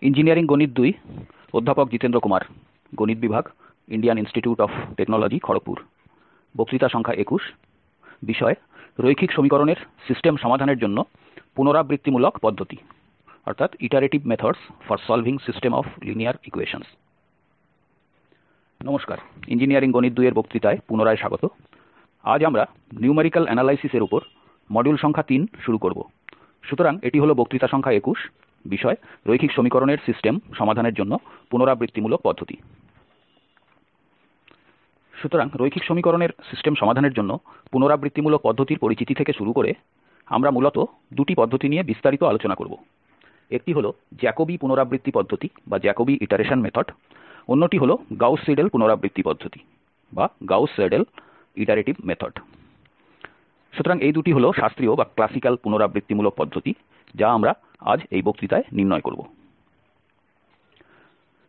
Engineering গণিত 2 অধ্যাপক জিতেন্দ্র কুমার, গণিত বিভাগ, Indian institute of technology, Kharagpur. বক্তৃতা সংখ্যা 21। বিষয় রৈখিক সমীকরণের সিস্টেম সমাধানের জন্য পুনরাবৃত্তিমূলক পদ্ধতি, অর্থাৎ iterative methods for solving system of linear equations. নমস্কার, ইঞ্জিনিয়ারিং গণিত 2 এর বক্তৃতায় পুনরায় স্বাগত। আজ আমরা নিউমেরিক্যাল অ্যানালাইসিসের উপর মডিউল সংখ্যা 3 শুরু করব। সুতরাং এটি হলো বক্তৃতা সংখ্যা 21, বিষয় রৈখিক সমীকরণের সিস্টেম সমাধানের জন্য পুনরাবৃত্তিমূলক পদ্ধতি। সুতরাং রৈখিক সমীকরণের সিস্টেম সমাধানের জন্য পুনরাবৃত্তিমূলক পদ্ধতির পরিচিতি থেকে শুরু করে আমরা মূলত দুটি পদ্ধতি নিয়ে বিস্তারিত আলোচনা করব। একটি হলো জ্যাকোবি পুনরাবৃত্তি পদ্ধতি বা জ্যাকোবি ইটারেশন মেথড, অন্যটি হলো গাউস সিডেল পুনরাবৃত্তি পদ্ধতি বা গাউস সিডেল ইটারেটিভ মেথড। সুতরাং এই দুটি হলো শাস্ত্রীয় বা ক্লাসিক্যাল পুনরাবৃত্তিমূলক পদ্ধতি, যা আমরা আজ এই বক্তৃতায় নির্ণয় করব।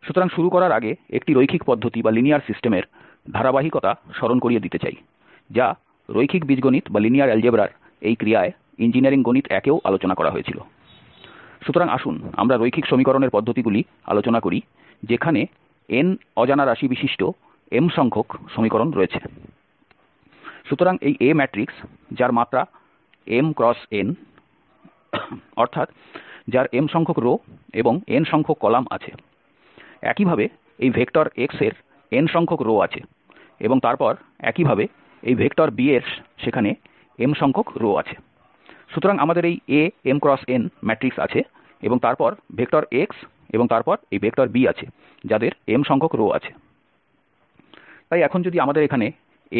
সুতরাং শুরু করার আগে একটি রৈখিক পদ্ধতি বা লিনিয়ার সিস্টেমের ধারাবাহিকতা স্মরণ করিয়ে দিতে চাই, যা রৈখিক বীজগণিত বা লিনিয়ার অ্যালজেব্রার এই ক্রিয়ায় ইঞ্জিনিয়ারিং গণিত 1-এও আলোচনা করা হয়েছিল। সুতরাং আসুন আমরা রৈখিক সমীকরণের পদ্ধতিগুলি আলোচনা করি, যেখানে n অজানা রাশি বিশিষ্ট m সংখ্যক সমীকরণ রয়েছে। সুতরাং এই A ম্যাট্রিক্স, যার মাত্রা m × n, অর্থাৎ যার m সংখ্যক রো এবং n সংখ্যক কলাম আছে। একইভাবে এই ভেক্টর x এর n সংখ্যক রো আছে এবং তারপর একইভাবে এই ভেক্টর b এর সেখানে m সংখ্যক রো আছে। সুতরাং আমাদের এই A m × n ম্যাট্রিক্স আছে এবং তারপর ভেক্টর x এবং তারপর এই ভেক্টর b আছে, যাদের m সংখ্যক রো আছে। তাই এখন যদি আমাদের এখানে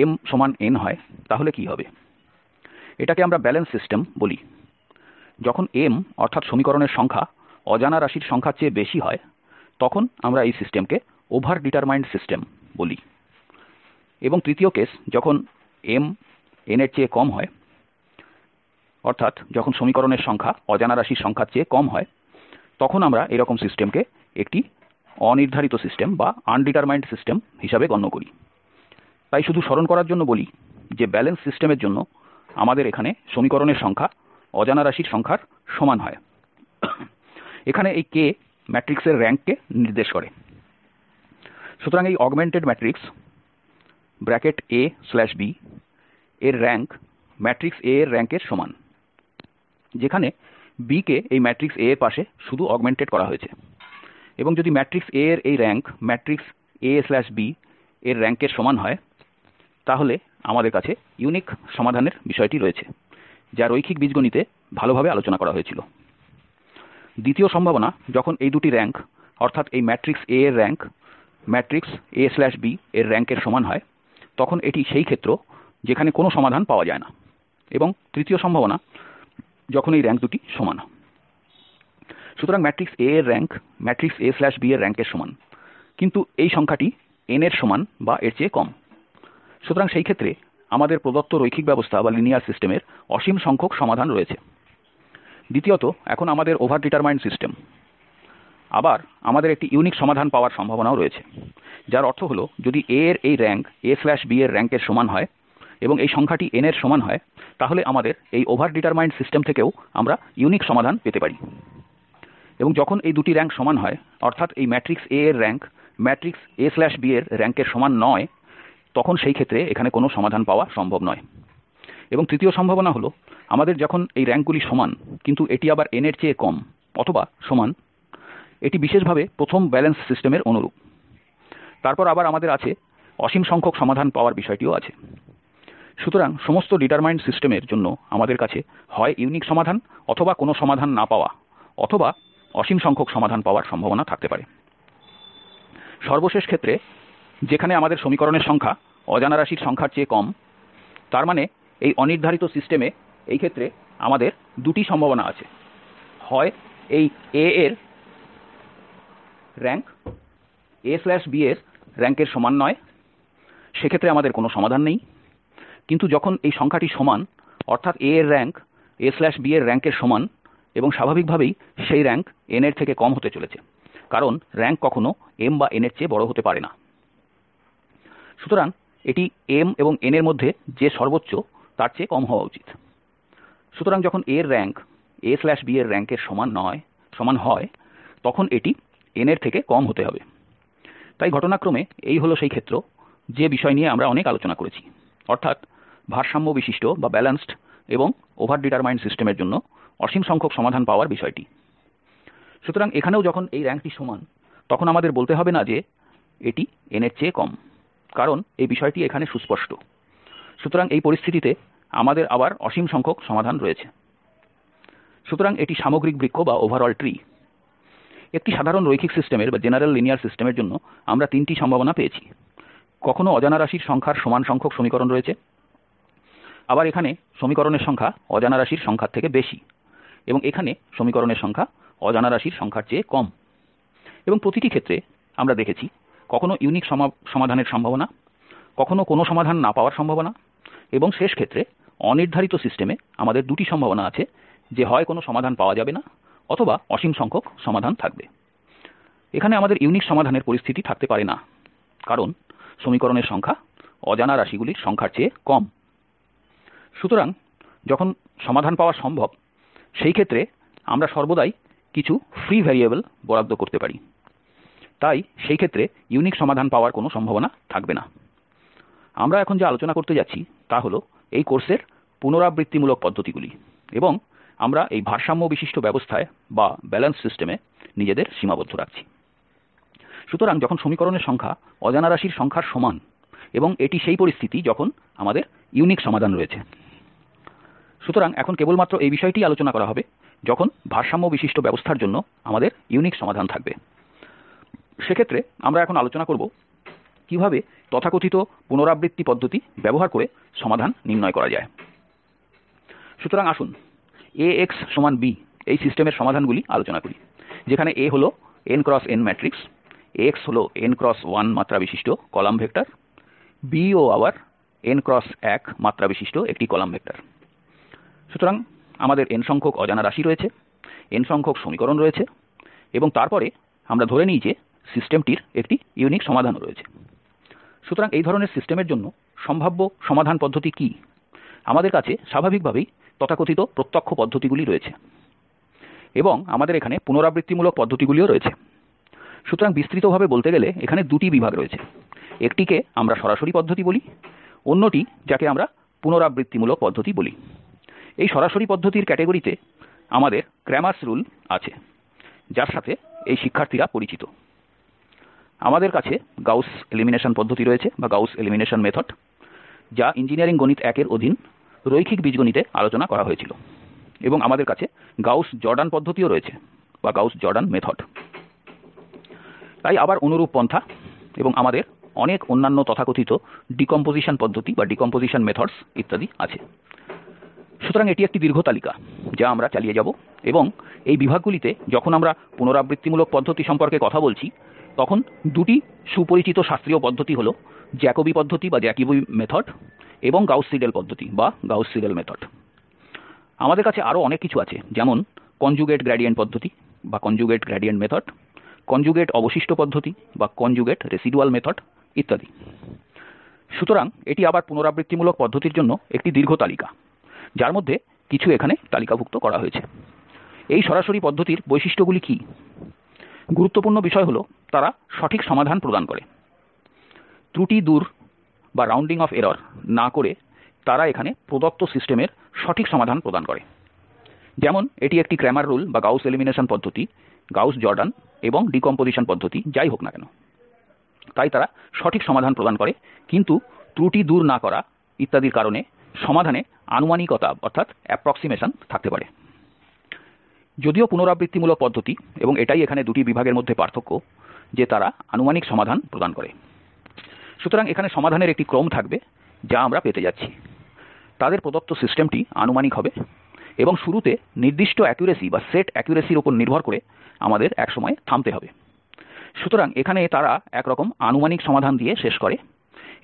m সমান n হয়, তাহলে কি হবে? এটাকে আমরা ব্যালেন্স সিস্টেম বলি। যখন m অর্থাৎ সমীকরণের সংখ্যা অজানা রাশির সংখ্যার চেয়ে বেশি হয়, তখন আমরা এই সিস্টেমকে ওভার ডিটারমাইন্ড সিস্টেম বলি। এবং তৃতীয় কেস, যখন m n এর চেয়ে কম হয়, অর্থাৎ যখন সমীকরণের সংখ্যা অজানা রাশির সংখ্যার চেয়ে কম হয়, তখন আমরা এরকম সিস্টেমকে একটি অনির্ধারিত সিস্টেম বা আনডিটারমাইন্ড সিস্টেম হিসাবে গণ্য করি। তাই শুধু স্মরণ করার জন্য বলি যে ব্যালেন্স সিস্টেমের জন্য আমাদের এখানে সমীকরণের সংখ্যা অজানা রাশির সংখ্যার সমান হয়। এখানে এই k ম্যাট্রিক্সের র্যাঙ্ককে নির্দেশ করে। সুতরাং এই অগমেন্টেড ম্যাট্রিক্স A/b এর র্যাঙ্ক ম্যাট্রিক্স A এর র্যাঙ্কের সমান, যেখানে b কে এই ম্যাট্রিক্স A এর পাশে শুধু অগমেন্টেড করা হয়েছে। এবং যদি ম্যাট্রিক্স A এর এই র্যাঙ্ক ম্যাট্রিক্স A/b এর র্যাঙ্কের সমান হয়, তাহলে আমাদের কাছে ইউনিক সমাধানের বিষয়টি রয়েছে, যা রৈখিক বীজগণিতে ভালোভাবে আলোচনা করা হয়েছিল। দ্বিতীয় সম্ভাবনা, যখন এই দুটি র্যাঙ্ক, অর্থাৎ এই ম্যাট্রিক্স A এর র্যাঙ্ক ম্যাট্রিক্স A/b এর র্যাঙ্কের সমান হয়, তখন এটি সেই ক্ষেত্র যেখানে কোনো সমাধান পাওয়া যায় না। এবং তৃতীয় সম্ভাবনা, যখন এই র্যাঙ্ক দুটি সমান। সুতরাং ম্যাট্রিক্স A এর র্যাঙ্ক ম্যাট্রিক্স A/b এর র্যাঙ্কের সমান, কিন্তু এই সংখ্যাটি n এর সমান বা এর চেয়ে কম। সুতরাং সেই ক্ষেত্রে আমাদের প্রদত্ত রৈখিক ব্যবস্থা বা লিনিয়ার সিস্টেমের অসীম সংখ্যক সমাধান রয়েছে। দ্বিতীয়ত, এখন আমাদের ওভার ডিটারমাইন্ড সিস্টেম। আবার আমাদের একটি ইউনিক সমাধান পাওয়ার সম্ভাবনাও রয়েছে, যার অর্থ হলো যদি A এর এই র্যাঙ্ক A/b এর র্যাঙ্কের সমান হয় এবং এই সংখ্যাটি n এর সমান হয়, তাহলে আমাদের এই ওভার ডিটারমাইন্ড সিস্টেম থেকেও আমরা ইউনিক সমাধান পেতে পারি। এবং যখন এই দুটি র্যাঙ্ক সমান হয়, অর্থাৎ এই ম্যাট্রিক্স A এর র্যাঙ্ক ম্যাট্রিক্স A/b এর র্যাঙ্কের সমান নয়, তখন সেই ক্ষেত্রে এখানে কোনো সমাধান পাওয়া সম্ভব নয়। এবং তৃতীয় সম্ভাবনা হলো, আমাদের যখন এই র্যাঙ্কগুলি সমান কিন্তু এটি আবার n এর চেয়ে কম অথবা সমান, এটি বিশেষভাবে প্রথম ব্যালেন্স সিস্টেমের অনুরূপ। তারপর আবার আমাদের আছে অসীম সংখ্যক সমাধান পাওয়ার বিষয়টিও আছে। সুতরাং সমস্ত ডিটারমাইন্ড সিস্টেমের জন্য আমাদের কাছে হয় ইউনিক সমাধান অথবা কোনো সমাধান না পাওয়া অথবা অসীম সংখ্যক সমাধান পাওয়ার সম্ভাবনা থাকতে পারে। সর্বশেষ ক্ষেত্রে, যেখানে আমাদের সমীকরণের সংখ্যা অজানা রাশির সংখ্যার চেয়ে কম, তার মানে এই অনির্ধারিত সিস্টেমে এই ক্ষেত্রে আমাদের দুটি সম্ভাবনা আছে। হয় এই A এর র্যাঙ্ক A/b এর র্যাঙ্কের সমান নয়, সেক্ষেত্রে আমাদের কোনো সমাধান নেই। কিন্তু যখন এই সংখ্যাটি সমান, অর্থাৎ A এর র্যাঙ্ক A/b এর র্যাঙ্কের সমান, এবং স্বাভাবিকভাবেই সেই র্যাঙ্ক n এর থেকে কম হতে চলেছে, কারণ র্যাঙ্ক কখনো m বা n এর চেয়ে বড় হতে পারে না। সুতরাং এটি m এবং n এর মধ্যে যে সর্বোচ্চ তার চেয়ে কম হওয়া উচিত। সুতরাং যখন A এর র্যাঙ্ক A/b এর র্যাঙ্কের সমান হয়, তখন এটি n এর থেকে কম হতে হবে। তাই ঘটনাক্রমে এই হলো সেই ক্ষেত্র যে বিষয় নিয়ে আমরা অনেক আলোচনা করেছি, অর্থাৎ ভারসাম্য বিশিষ্ট বা ব্যালেন্সড এবং ওভার ডিটারমাইন্ড সিস্টেমের জন্য অসীম সংখ্যক সমাধান পাওয়ার বিষয়টি। সুতরাং এখানেও যখন এই র্যাঙ্কটি সমান, তখন আমাদের বলতে হবে না যে এটি n এর চেয়ে কম, কারণ এই বিষয়টি এখানে সুস্পষ্ট। সুতরাং এই পরিস্থিতিতে আমাদের আবার অসীম সংখ্যক সমাধান রয়েছে। সুতরাং এটি সামগ্রিক বৃক্ষ বা ওভারঅল ট্রি। একটি সাধারণ রৈখিক সিস্টেমের বা জেনারেল লিনিয়ার সিস্টেমের জন্য আমরা 3টি সম্ভাবনা পেয়েছি। কখনো অজানা রাশির সংখ্যার সমান সংখ্যক সমীকরণ রয়েছে, আবার এখানে সমীকরণের সংখ্যা অজানা রাশির সংখ্যার থেকে বেশি, এবং এখানে সমীকরণের সংখ্যা অজানা রাশির সংখ্যার চেয়ে কম। এবং প্রতিটি ক্ষেত্রে আমরা দেখেছি কখনো ইউনিক সমাধানের সম্ভাবনা, কখনো কোনো সমাধান না পাওয়ার সম্ভাবনা, এবং শেষ ক্ষেত্রে অনির্ধারিত সিস্টেমে আমাদের 2টি সম্ভাবনা আছে যে হয় কোনো সমাধান পাওয়া যাবে না অথবা অসীম সংখ্যক সমাধান থাকবে। এখানে আমাদের ইউনিক সমাধানের পরিস্থিতি থাকতে পারে না, কারণ সমীকরণের সংখ্যা অজানা রাশিগুলির সংখ্যার চেয়ে কম। সুতরাং যখন সমাধান পাওয়া সম্ভব, সেই ক্ষেত্রে আমরা সর্বদাই কিছু ফ্রি ভেরিয়েবল বরাদ্দ করতে পারি। তাই সেই ক্ষেত্রে ইউনিক সমাধান পাওয়ার কোনো সম্ভাবনা থাকবে না। আমরা এখন যা আলোচনা করতে যাচ্ছি তা হল এই কোর্সের পুনরাবৃত্তিমূলক পদ্ধতিগুলি, এবং আমরা এই ভারসাম্য বিশিষ্ট ব্যবস্থায় বা ব্যালেন্স সিস্টেমে নিজেদের সীমাবদ্ধ রাখছি। সুতরাং যখন সমীকরণের সংখ্যা অজানা রাশির সংখ্যার সমান, এবং এটি সেই পরিস্থিতি যখন আমাদের ইউনিক সমাধান রয়েছে। সুতরাং এখন কেবলমাত্র এই বিষয়টি আলোচনা করা হবে যখন ভারসাম্য বিশিষ্ট ব্যবস্থার জন্য আমাদের ইউনিক সমাধান থাকবে। সেক্ষেত্রে আমরা এখন আলোচনা করব কিভাবে তথাকথিত পুনরাবৃত্তি পদ্ধতি ব্যবহার করে সমাধান নির্ণয় করা যায়। সুতরাং আসুন Ax b এই সিস্টেমের সমাধানগুলি আলোচনা করি, যেখানে A হল n×n ম্যাট্রিক্স, x হল n×1 মাত্রা বিশিষ্ট কলাম ভেক্টর, b ও আবার n×1 মাত্রা বিশিষ্ট একটি কলাম ভেক্টর। সুতরাং আমাদের n সংখ্যক অজানা রাশি রয়েছে, n সংখ্যক সমীকরণ রয়েছে, এবং তারপরে আমরা ধরে নিই যে সিস্টেমটির একটি ইউনিক সমাধানও রয়েছে। সুতরাং এই ধরনের সিস্টেমের জন্য সম্ভাব্য সমাধান পদ্ধতি কী? আমাদের কাছে স্বাভাবিকভাবেই তথাকথিত প্রত্যক্ষ পদ্ধতিগুলি রয়েছে, এবং আমাদের এখানে পুনরাবৃত্তিমূলক পদ্ধতিগুলিও রয়েছে। সুতরাং বিস্তৃতভাবে বলতে গেলে এখানে 2টি বিভাগ রয়েছে। একটিকে আমরা সরাসরি পদ্ধতি বলি, অন্যটি যাকে আমরা পুনরাবৃত্তিমূলক পদ্ধতি বলি। এই সরাসরি পদ্ধতির ক্যাটেগরিতে আমাদের ক্র্যামারস রুল আছে, যার সাথে এই শিক্ষার্থীরা পরিচিত। আমাদের কাছে গাউস এলিমিনেশন পদ্ধতি রয়েছে বা গাউস এলিমিনেশন মেথড, যা ইঞ্জিনিয়ারিং গণিত 1 এর অধীন রৈখিক বীজগণিতে আলোচনা করা হয়েছিল, এবং আমাদের কাছে গাউস জর্ডান পদ্ধতিও রয়েছে বা গাউস জর্ডান মেথড। তাই আবার অনুরূপ পন্থা এবং আমাদের অনেক অন্যান্য তথাকথিত ডিকম্পোজিশন পদ্ধতি বা ডিকম্পোজিশন মেথডস ইত্যাদি আছে। সুতরাং এটি একটি দীর্ঘ তালিকা যা আমরা চালিয়ে যাব, এবং এই বিভাগগুলিতে যখন আমরা পুনরাবৃত্তিমূলক পদ্ধতি সম্পর্কে কথা বলছি, তখন 2টি সুপরিচিত শাস্ত্রীয় পদ্ধতি হল জ্যাকোবি পদ্ধতি বা জ্যাকোবি মেথড এবং গাউস সিডেল পদ্ধতি বা গাউস সিডেল মেথড। আমাদের কাছে আরও অনেক কিছু আছে, যেমন কনজুগেট গ্রেডিয়েন্ট পদ্ধতি বা কনজুগেট গ্রেডিয়েন্ট মেথড, কনজুগেট অবশিষ্ট পদ্ধতি বা কনজুগেট রেসিডুয়াল মেথড ইত্যাদি। সুতরাং এটি আবার পুনরাবৃত্তিমূলক পদ্ধতির জন্য একটি দীর্ঘ তালিকা, যার মধ্যে কিছু এখানে তালিকাভুক্ত করা হয়েছে। এই সরাসরি পদ্ধতির বৈশিষ্ট্যগুলি কী? গুরুত্বপূর্ণ বিষয় হল তারা সঠিক সমাধান প্রদান করে। ত্রুটি দূর বা রাউন্ডিং অফ এরর না করে তারা এখানে প্রদত্ত সিস্টেমের সঠিক সমাধান প্রদান করে। যেমন এটি একটি ক্র্যামার রুল বা গাউস এলিমিনেশন পদ্ধতি, গাউস জর্ডান এবং ডিকম্পোজিশন পদ্ধতি যাই হোক না কেন, তাই তারা সঠিক সমাধান প্রদান করে, কিন্তু ত্রুটি দূর না করা ইত্যাদির কারণে সমাধানে আনুমানিকতা অর্থাৎ অ্যাপ্রক্সিমেশন থাকতে পারে। যদিও পুনরাবৃত্তিমূলক পদ্ধতি, এবং এটাই এখানে 2টি বিভাগের মধ্যে পার্থক্য, যে তারা আনুমানিক সমাধান প্রদান করে। সুতরাং এখানে সমাধানের একটি ক্রম থাকবে যা আমরা পেতে যাচ্ছি। তাদের প্রদত্ত সিস্টেমটি আনুমানিক হবে, এবং শুরুতে নির্দিষ্ট অ্যাকুরেসি বা সেট অ্যাকুরেসির উপর নির্ভর করে আমাদের এক সময় থামতে হবে। সুতরাং এখানে তারা একরকম আনুমানিক সমাধান দিয়ে শেষ করে,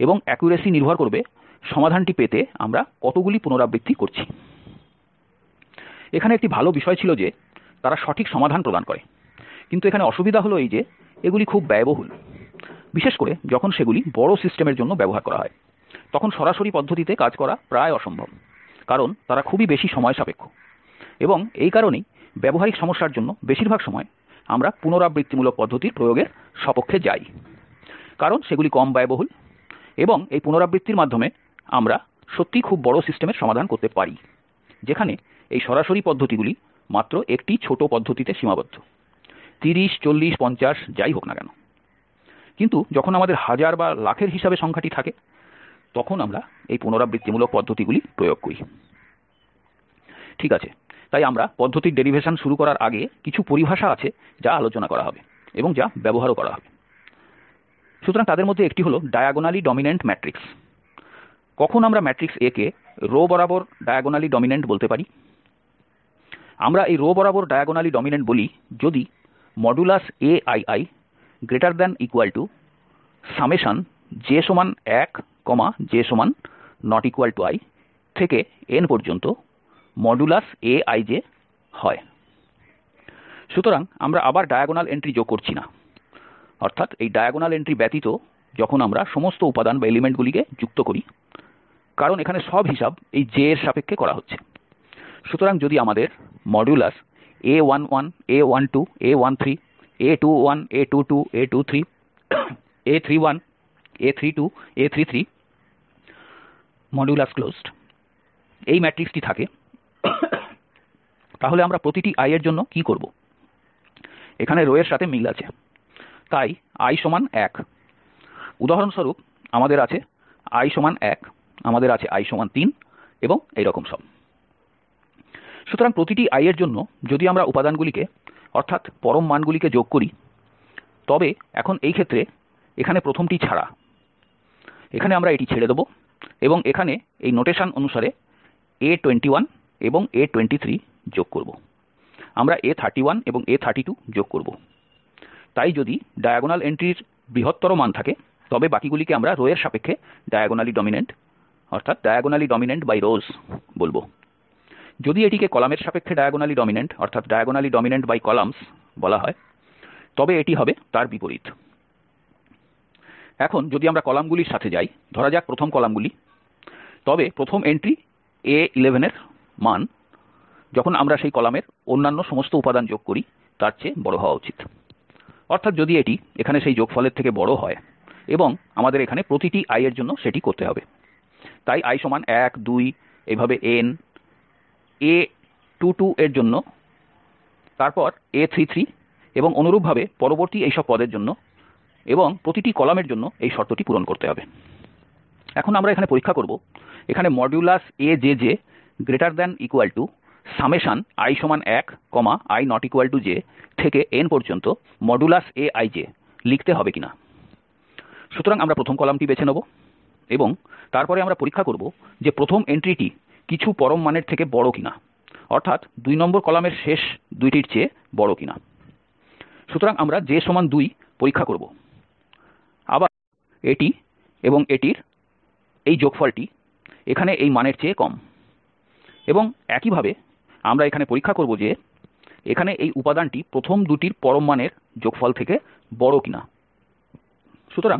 এবং অ্যাকুরেসি নির্ভর করবে সমাধানটি পেতে আমরা কতগুলি পুনরাবৃত্তি করছি। এখানে একটি ভালো বিষয় ছিল যে তারা সঠিক সমাধান প্রদান করে, কিন্তু এখানে অসুবিধা হলো এই যে এগুলি খুব ব্যয়বহুল, বিশেষ করে যখন সেগুলি বড় সিস্টেমের জন্য ব্যবহার করা হয়। তখন সরাসরি পদ্ধতিতে কাজ করা প্রায় অসম্ভব, কারণ তারা খুবই বেশি সময় সাপেক্ষ, এবং এই কারণেই ব্যবহারিক সমস্যার জন্য বেশিরভাগ সময় আমরা পুনরাবৃত্তিমূলক পদ্ধতির প্রয়োগের সপক্ষে যাই, কারণ সেগুলি কম ব্যয়বহুল এবং এই পুনরাবৃত্তির মাধ্যমে আমরা সত্যিই খুব বড় সিস্টেমের সমাধান করতে পারি, যেখানে এই সরাসরি পদ্ধতিগুলি মাত্র একটি ছোট পদ্ধতিতে সীমাবদ্ধ, 30, 40, 50 যাই হোক না কেন। কিন্তু যখন আমাদের হাজার বা লাখের হিসাবে সংখ্যাটি থাকে, তখন আমরা এই পুনরাবৃত্তিমূলক পদ্ধতিগুলি প্রয়োগ করি। ঠিক আছে, তাই আমরা পদ্ধতির ডেরিভেশন শুরু করার আগে কিছু পরিভাষা আছে যা আলোচনা করা হবে এবং যা ব্যবহারও করা হবে। সুতরাং তাদের মধ্যে একটি হল ডায়াগোনালি ডমিন্যান্ট ম্যাট্রিক্স। কখন আমরা ম্যাট্রিক্স A কে রো বরাবর ডায়াগোনালি ডমিন্যান্ট বলতে পারি? আমরা এই রো বরাবর ডায়াগোনালি ডমিন্যান্ট বলি যদি modulus aii j1 j i থেকে n পর্যন্ত মডুলাস aij হয়। সুতরাং আমরা আবার ডায়াগোনাল এন্ট্রি যোগ করছি না, অর্থাৎ এই ডায়াগোনাল এন্ট্রি ব্যতীত যখন আমরা সমস্ত উপাদান বা এলিমেন্টগুলিকে যুক্ত করি, কারণ এখানে সব হিসাব এই j এর সাপেক্ষে করা হচ্ছে। সুতরাং যদি আমাদের modulus a11 a12 a13 a21 a22 a23 a31 a32 a33 modulus closed এই ম্যাট্রিক্সটি থাকে, তাহলে আমরা প্রতিটি i এর জন্য কি করব? এখানে রো এর সাথে মিল আছে, তাই i সমান 1। উদাহরণস্বরূপ আমাদের আছে i সমান 1, আমাদের আছে i সমান 3 এবং এইরকম সব। সুতরাং প্রতিটি i এর জন্য যদি আমরা উপাদানগুলিকে অর্থাৎ পরম মানগুলিকে যোগ করি, তবে এখন এই ক্ষেত্রে এখানে প্রথমটি ছাড়া এখানে আমরা এটি ছেড়ে দেব এবং এখানে এই নোটেশন অনুসারে a21 এবং a23 যোগ করব। আমরা a31 এবং a32 যোগ করব। তাই যদি ডায়াগোনাল এন্ট্রির বৃহত্তর মান থাকে, তবে বাকিগুলিকে আমরা রো এর সাপেক্ষে ডায়াগোনালি ডমিন্যান্ট অর্থাৎ ডায়াগোনালি ডমিন্যান্ট বাই রোজ বলবো। যদি এটিকে কলামের সাপেক্ষে ডায়াগোনালি ডমিন্যান্ট অর্থাৎ ডায়াগোনালি ডমিন্যান্ট বাই কলামস বলা হয়, তবে এটি হবে তার বিপরীত। এখন যদি আমরা কলামগুলির সাথে যাই, ধরা যাক প্রথম কলামগুলি, তবে প্রথম এন্ট্রি a11 এর মান যখন আমরা সেই কলামের অন্যান্য সমস্ত উপাদান যোগ করি তার চেয়ে বড় হওয়া উচিত। অর্থাৎ যদি এটি এখানে সেই যোগফলের থেকে বড় হয় এবং আমাদের এখানে প্রতিটি i এর জন্য সেটি করতে হবে। তাই i সমান 1, 2 এইভাবে n, a22 এর জন্য, তারপর a33 এবং অনুরূপভাবে পরবর্তী এইসব পদের জন্য, এবং প্রতিটি কলামের জন্য এই শর্তটি পূরণ করতে হবে। এখন আমরা এখানে পরীক্ষা করব এখানে modulus ajj i1 i j থেকে n পর্যন্ত মডুলাস aij লিখতে হবে কিনা। সুতরাং আমরা প্রথম কলামটি বেছে নেব এবং তারপরে আমরা পরীক্ষা করব যে প্রথম এন্ট্রিটি কিছু পরম মানের থেকে বড় কিনা, অর্থাৎ 2 নম্বর কলামের শেষ দুইটির চেয়ে বড় কিনা। সুতরাং আমরা j সমান 2 পরীক্ষা করব। আবার এটি এবং এটির এই যোগফলটি এখানে এই মানের চেয়ে কম, এবং একইভাবে আমরা এখানে পরীক্ষা করব যে এখানে এই উপাদানটি প্রথম দুটির পরম মানের যোগফল থেকে বড় কিনা। সুতরাং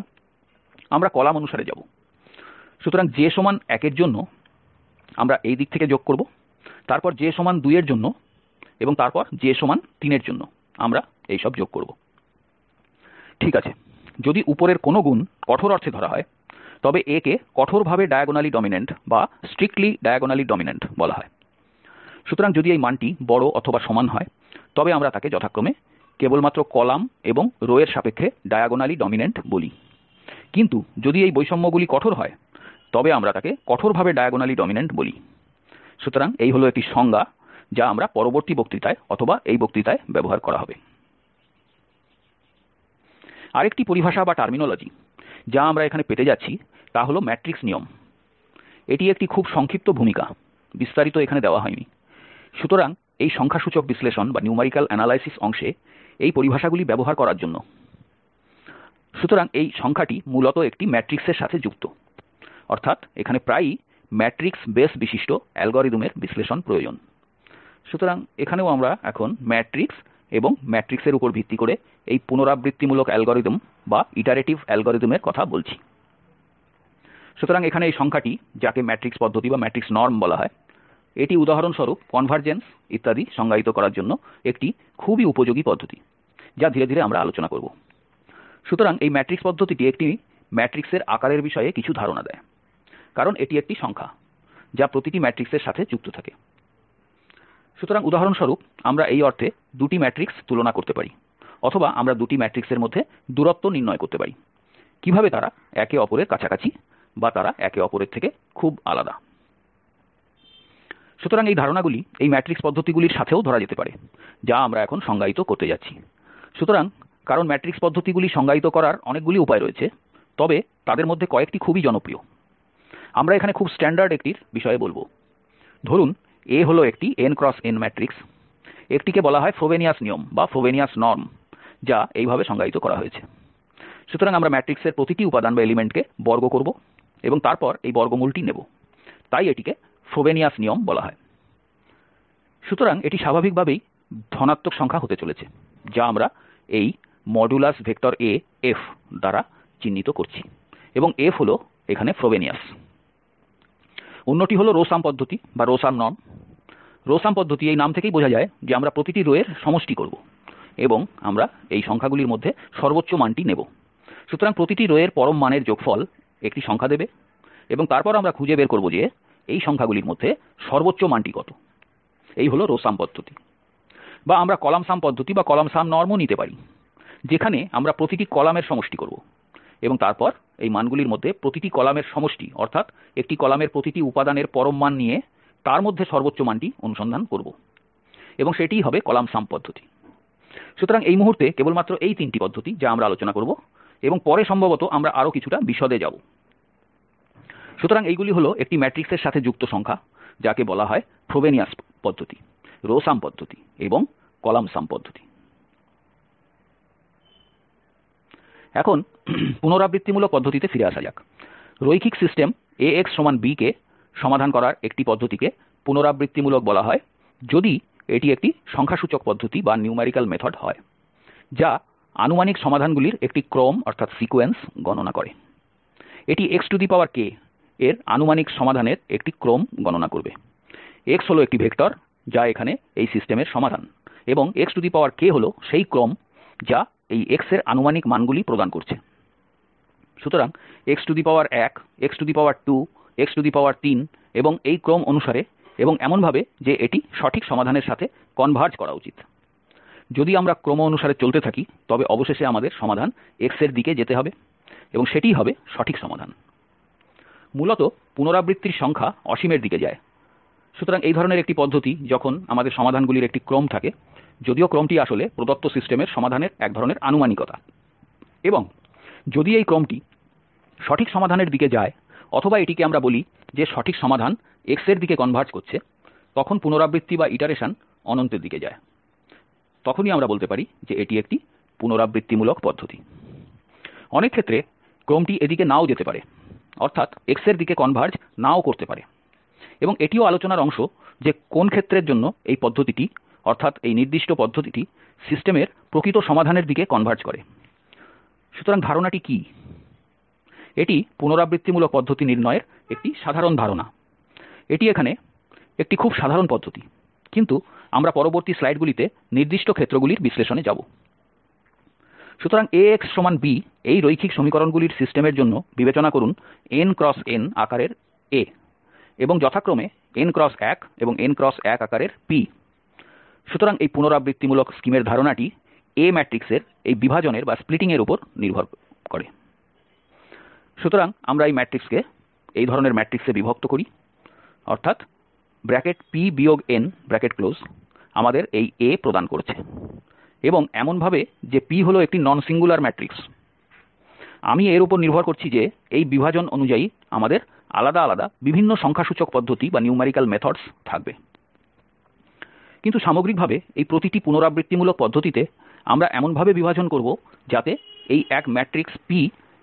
আমরা কলাম অনুসারে যাব। সুতরাং j সমান 1 এর জন্য আমরা এই দিক থেকে যোগ করব, তারপর j সমান 2 এর জন্য, এবং তারপর j সমান 3 এর জন্য আমরা এই সব যোগ করব। ঠিক আছে, যদি উপরের কোনো গুণ কঠোর অর্থে ধরা হয়, তবে a কে কঠোরভাবে ডায়াগোনালি ডমিন্যান্ট বা স্ট্রিক্টলি ডায়াগোনালি ডমিন্যান্ট বলা হয়। সুতরাং যদি এই মানটি বড় অথবা সমান হয়, তবে আমরা তাকে যথাক্রমে কেবলমাত্র কলাম এবং রো এর সাপেক্ষে ডায়াগোনালি ডমিন্যান্ট বলি। কিন্তু যদি এই বৈষম্যগুলি কঠোর হয়, তবে আমরা তাকে কঠোরভাবে ডায়াগোনালি ডমিন্যান্ট বলি। সুতরাং এই হলো একটি সংজ্ঞা যা আমরা পরবর্তী বক্তৃতায় অথবা এই বক্তৃতায় ব্যবহার করা হবে। আরেকটি পরিভাষা বা টার্মিনোলজি যা আমরা এখানে পেতে যাচ্ছি তা হলো ম্যাট্রিক্স নিয়ম। এটি একটি খুব সংক্ষিপ্ত ভূমিকা, বিস্তারিত এখানে দেওয়া হয়নি। সুতরাং এই সংখ্যাসূচক বিশ্লেষণ বা নিউমারিক্যাল অ্যানালাইসিস অংশে এই পরিভাষাগুলি ব্যবহার করার জন্য। সুতরাং এই সংখ্যাটি মূলত একটি ম্যাট্রিক্সের সাথে যুক্ত, অর্থাৎ এখানে প্রায়ই ম্যাট্রিক্স বেস বিশিষ্ট অ্যালগরিদমের বিশ্লেষণ প্রয়োজন। সুতরাং এখানেও আমরা এখন ম্যাট্রিক্স এবং ম্যাট্রিক্সের উপর ভিত্তি করে এই পুনরাবৃত্তিমূলক অ্যালগরিদম বা ইটারেটিভ অ্যালগরিদমের কথা বলছি। সুতরাং এখানে এই সংখ্যাটি, যাকে ম্যাট্রিক্স পদ্ধতি বা ম্যাট্রিক্স নর্ম বলা হয়, এটি উদাহরণস্বরূপ কনভারজেন্স ইত্যাদি সংজ্ঞায়িত করার জন্য একটি খুবই উপযোগী পদ্ধতি, যা ধীরে ধীরে আমরা আলোচনা করব। সুতরাং এই ম্যাট্রিক্স পদ্ধতিটি একটি ম্যাট্রিক্সের আকারের বিষয়ে কিছু ধারণা দেয়, কারণ এটি একটি সংখ্যা যা প্রতিটি ম্যাট্রিক্সের সাথে যুক্ত থাকে। সুতরাং উদাহরণস্বরূপ আমরা এই অর্থে দুটি ম্যাট্রিক্স তুলনা করতে পারি, অথবা আমরা দুটি ম্যাট্রিক্সের মধ্যে দূরত্ব নির্ণয় করতে পারি, কিভাবে তারা একে অপরের কাছাকাছি বা তারা একে অপরের থেকে খুব আলাদা। সুতরাং এই ধারণাগুলি এই ম্যাট্রিক্স পদ্ধতিগুলির সাথেও ধরা যেতে পারে, যা আমরা এখন সংজ্ঞায়িত করতে যাচ্ছি। সুতরাং কারণ ম্যাট্রিক্স পদ্ধতিগুলি সংজ্ঞায়িত করার অনেকগুলি উপায় রয়েছে, তবে তাদের মধ্যে কয়েকটি খুবই জনপ্রিয়। আমরা এখানে খুব স্ট্যান্ডার্ড একটির বিষয়ে বলব। ধরুন A হলো একটি n×n ম্যাট্রিক্স। একটিকে বলা হয় ফ্রোবেনিয়াস নিয়ম বা ফ্রোবেনিয়াস নর্ম, যা এইভাবে সংজ্ঞায়িত করা হয়েছে। সুতরাং আমরা ম্যাট্রিক্সের প্রতিটি উপাদান বা এলিমেন্টকে বর্গ করব এবং তারপর এই বর্গমূলটি নেব, তাই এটিকে ফ্রোবেনিয়াস নিয়ম বলা হয়। সুতরাং এটি স্বাভাবিকভাবেই ধনাত্মক সংখ্যা হতে চলেছে, যা আমরা এই মডুলাস ভেক্টর A f দ্বারা চিহ্নিত করছি, এবং f হলো এখানে ফ্রোবেনিয়াস। অন্যটি হলো রো সাম পদ্ধতি বা row sum norm. Row sum পদ্ধতি এই নাম থেকেই বোঝা যায় যে আমরা প্রতিটি রো এর সমষ্টি করব এবং আমরা এই সংখ্যাগুলির মধ্যে সর্বোচ্চ মানটি নেব। সুতরাং প্রতিটি রো এর পরম মানের যোগফল একটি সংখ্যা দেবে এবং তারপর আমরা খুঁজে বের করব যে এই সংখ্যাগুলির মধ্যে সর্বোচ্চ মানটি কত। এই হলো রো সাম পদ্ধতি। বা আমরা কলাম সাম পদ্ধতি বা কলাম সাম নর্মও নিতে পারি, যেখানে আমরা প্রতিটি কলামের সমষ্টি করব এবং তারপর এই মানগুলির মধ্যে প্রতিটি কলামের সমষ্টি, অর্থাৎ একটি কলামের প্রতিটি উপাদানের পরম মান নিয়ে তার মধ্যে সর্বোচ্চ মানটি অনুসন্ধান করব, এবং সেটিই হবে কলাম সাম পদ্ধতি। সুতরাং এই মুহূর্তে কেবলমাত্র এই তিনটি পদ্ধতি যা আমরা আলোচনা করব, এবং পরে সম্ভবত আমরা আরও কিছুটা বিশদে যাব। সুতরাং এইগুলি হলো একটি ম্যাট্রিক্সের সাথে যুক্ত সংখ্যা, যাকে বলা হয় ফ্রোবেনিয়াস পদ্ধতি, রো সাম পদ্ধতি এবং কলাম সাম পদ্ধতি। এখন পুনরাবৃত্তিমূলক পদ্ধতিতে ফিরে আসা যাক। রৈখিক সিস্টেম Ax b কে সমাধান করার একটি পদ্ধতিকে পুনরাবৃত্তিমূলক বলা হয় যদি এটি একটি সংখ্যাসূচক পদ্ধতি বা নিউমেরিক্যাল মেথড হয়, যা আনুমানিক সমাধানগুলির একটি ক্রম অর্থাৎ সিকোয়েন্স গণনা করে। এটি x⁴ এর আনুমানিক সমাধানের একটি ক্রম গণনা করবে। x হলো একটি ভেক্টর যা এখানে এই সিস্টেমের সমাধান, এবং x⁴ হলো সেই ক্রম যা এই x এর আনুমানিক মানগুলি প্রদান করছে। সুতরাং x⁴, x⁴, x⁴ এবং এই ক্রম অনুসারে, এবং এমনভাবে যে এটি সঠিক সমাধানের সাথে কনভার্জ করা উচিত। যদি আমরা ক্রম অনুসারে চলতে থাকি তবে অবশেষে আমাদের সমাধান x এর দিকে যেতে হবে এবং সেটিই হবে সঠিক সমাধান। মূলত পুনরাবৃত্তির সংখ্যা অসীমের দিকে যায়। সুতরাং এই ধরনের একটি পদ্ধতি যখন আমাদের সমাধানগুলির একটি ক্রম থাকে, যদিও ক্রমটি আসলে প্রদত্ত সিস্টেমের সমাধানের এক ধরনের আনুমানিকতা, এবং যদি এই ক্রমটি সঠিক সমাধানের দিকে যায় অথবা এটিকে আমরা বলি যে সঠিক সমাধান x এর দিকে কনভার্জ করছে, তখন পুনরাবৃত্তি বা ইটারেশন অনন্তের দিকে যায়। তখনই আমরা বলতে পারি যে এটি একটি পুনরাবৃত্তিমূলক পদ্ধতি। অনেক ক্ষেত্রে ক্রমটি এদিকে নাও যেতে পারে, অর্থাৎ x এর দিকে কনভার্জ নাও করতে পারে, এবং এটিও আলোচনার অংশ যে কোন ক্ষেত্রের জন্য এই পদ্ধতিটি, অর্থাৎ এই নির্দিষ্ট পদ্ধতিটি সিস্টেমের প্রকৃত সমাধানের দিকে কনভার্জ করে। সুতরাং ধারণাটি কি? এটি পুনরাবৃত্তিমূলক পদ্ধতি নির্ণয়ের একটি সাধারণ ধারণা। এটি এখানে একটি খুব সাধারণ পদ্ধতি, কিন্তু আমরা পরবর্তী স্লাইডগুলিতে নির্দিষ্ট ক্ষেত্রগুলির বিশ্লেষণে যাব। সুতরাং Ax b এই রৈখিক সমীকরণগুলির সিস্টেমের জন্য বিবেচনা করুন n×n আকারের A এবং যথাক্রমে n×1 এবং n×1 আকারের P। সুতরাং এই পুনরাবৃত্তিমূলক স্কিমের ধারণাটি A ম্যাট্রিক্সের এই বিভাজনের বা স্প্লিটিংয়ের উপর নির্ভর করে। সুতরাং আমরা এই ম্যাট্রিক্সকে এই ধরনের ম্যাট্রিক্সে বিভক্ত করি, অর্থাৎ P n আমাদের এই A প্রদান করছে, এবং এমনভাবে যে P হলো একটি নন সিঙ্গুলার ম্যাট্রিক্স। আমি এর উপর নির্ভর করছি যে এই বিভাজন অনুযায়ী আমাদের আলাদা আলাদা বিভিন্ন সংখ্যাসূচক পদ্ধতি বা নিউমেরিক্যাল মেথডস থাকবে। কিন্তু সামগ্রিকভাবে এই প্রতিটি পুনরাবৃত্তিমূলক পদ্ধতিতে আমরা এমনভাবে বিভাজন করব যাতে এই এক ম্যাট্রিক্স P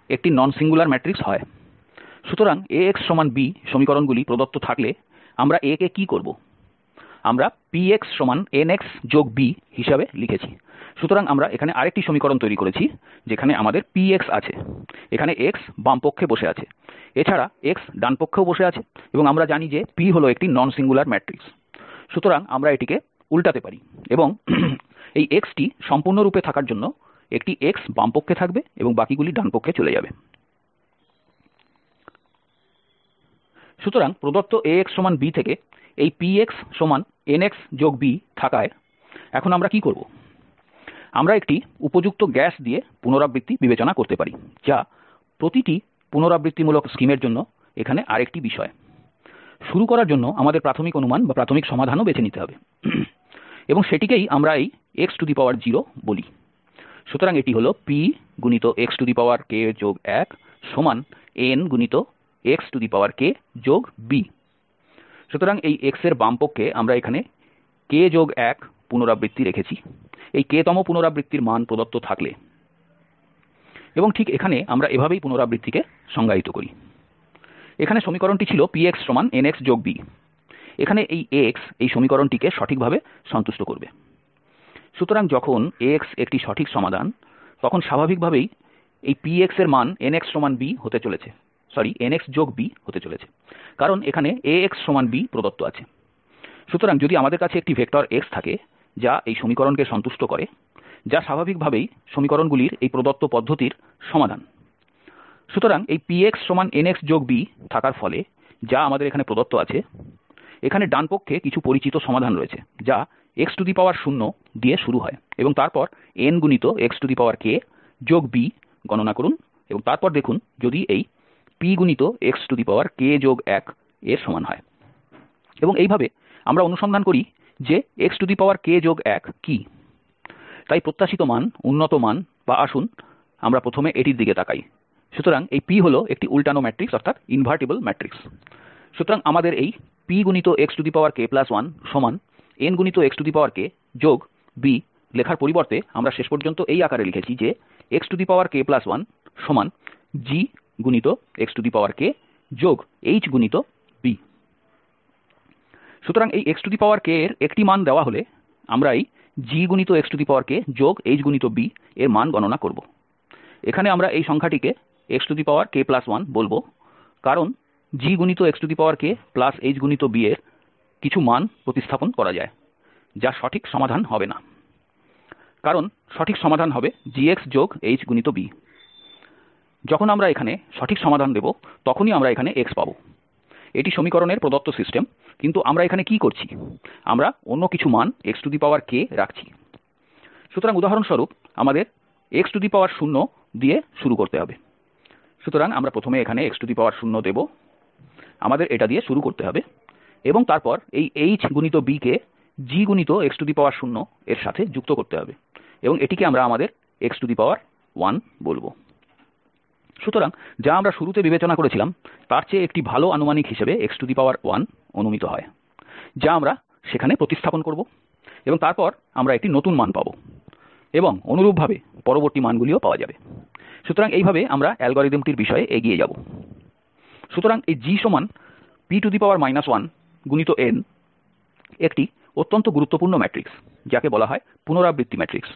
একটি নন সিঙ্গুলার ম্যাট্রিক্স হয়। সুতরাং Ax b সমীকরণগুলি প্রদত্ত থাকলে আমরা A কে কি করব? আমরা Px nx b হিসাবে লিখেছি। সুতরাং আমরা এখানে আরেকটি সমীকরণ তৈরি করেছি যেখানে আমাদের Px আছে, এখানে x বাম পক্ষে বসে আছে, এছাড়া x ডান পক্ষেও বসে আছে, এবং আমরা জানি যে P হলো একটি নন সিঙ্গুলার ম্যাট্রিক্স। সুতরাং আমরা এটিকে উল্টাতে পারি এবং এই x টি সম্পূর্ণরূপে থাকার জন্য একটি x বামপক্ষে থাকবে এবং বাকিগুলি ডানপক্ষে চলে যাবে। সুতরাং প্রদত্ত ax b থেকে এই px nx b থাকায় এখন আমরা কি করব? আমরা একটি উপযুক্ত গ্যাস দিয়ে পুনরাবৃত্তি বিবেচনা করতে পারি, যা প্রতিটি পুনরাবৃত্তিমূলক স্কিমের জন্য এখানে আরেকটি বিষয়। শুরু করার জন্য আমাদের প্রাথমিক অনুমান বা প্রাথমিক সমাধানও বেছে নিতে হবে এবং সেটিকেই আমরা এই x0 বলি। সুতরাং এটি হল Pxk1 nxk b। সুতরাং এই x এর বামপক্ষে আমরা এখানে k1 পুনরাবৃত্তি রেখেছি এই kতম পুনরাবৃত্তির মান প্রদত্ত থাকলে, এবং ঠিক এখানে আমরা এভাবেই পুনরাবৃত্তিকে সংজ্ঞায়িত করি। এখানে সমীকরণটি ছিল Px nx b। এখানে এই x এই সমীকরণটিকে সঠিকভাবে সন্তুষ্ট করবে। সুতরাং যখন x একটি সঠিক সমাধান, তখন স্বাভাবিকভাবেই এই Px এর মান nx b হতে চলেছে, কারণ এখানে Ax b প্রদত্ত আছে। সুতরাং যদি আমাদের কাছে একটি ভেক্টর x থাকে যা এই সমীকরণকে সন্তুষ্ট করে, যা স্বাভাবিকভাবেই সমীকরণগুলির এই প্রদত্ত পদ্ধতির সমাধান। সুতরাং এই Px nx b থাকার ফলে যা আমাদের এখানে প্রদত্ত আছে, এখানে ডানপক্ষে কিছু পরিচিত সমাধান রয়েছে যা x0 দিয়ে শুরু হয় এবং তারপর nxk b গণনা করুন এবং তারপর দেখুন যদি এই Pxk1 এর সমান হয়। এবং এইভাবে আমরা অনুসন্ধান করি যে xk1 কি। তাই প্রত্যাশিত মান, উন্নত মান, বা আসুন আমরা প্রথমে এটির দিকে তাকাই। সুতরাং এই P হল একটি উল্টানো ম্যাট্রিক্স। সুতরাং আমাদের এই Pxk1 nxk b লেখার পরিবর্তে আমরা শেষ পর্যন্ত এই আকারে লিখেছি যে xk1 gxk h b। সুতরাং এই xk এর একটি মান দেওয়া হলে আমরা এই gxk h b এর মান গণনা করব। এখানে আমরা এই সংখ্যাটিকে xk1 বলব, কারণ gxk h b এর কিছু মান প্রতিস্থাপন করা যায়, যা সঠিক সমাধান হবে না, কারণ সঠিক সমাধান হবে gx h b। যখন আমরা এখানে সঠিক সমাধান দেব তখনই আমরা এখানে x পাব। এটি সমীকরণের প্রদত্ত সিস্টেম, কিন্তু আমরা এখানে কি করছি? আমরা অন্য কিছু মান xk রাখছি। সুতরাং উদাহরণস্বরূপ আমাদের x0 দিয়ে শুরু করতে হবে। সুতরাং আমরা প্রথমে এখানে x0 দেব, আমাদের এটা দিয়ে শুরু করতে হবে এবং তারপর এই h b কে gx0 এর সাথে যুক্ত করতে হবে এবং এটিকে আমরা আমাদের x1 বলব। সুতরাং যা আমরা শুরুতে বিবেচনা করেছিলাম তার চেয়ে একটি ভালো আনুমানিক হিসেবে x1 অনুমিত হয়, যা আমরা সেখানে প্রতিস্থাপন করব এবং তারপর আমরা একটি নতুন মান পাব এবং অনুরূপভাবে পরবর্তী মানগুলিও পাওয়া যাবে। সুতরাং এইভাবে আমরা অ্যালগরিদমটির বিষয়ে এগিয়ে যাব। সুতরাং এই g P 1 n একটি অত্যন্ত গুরুত্বপূর্ণ ম্যাট্রিক্স, যাকে বলা হয় পুনরাবৃত্তি ম্যাট্রিক্স,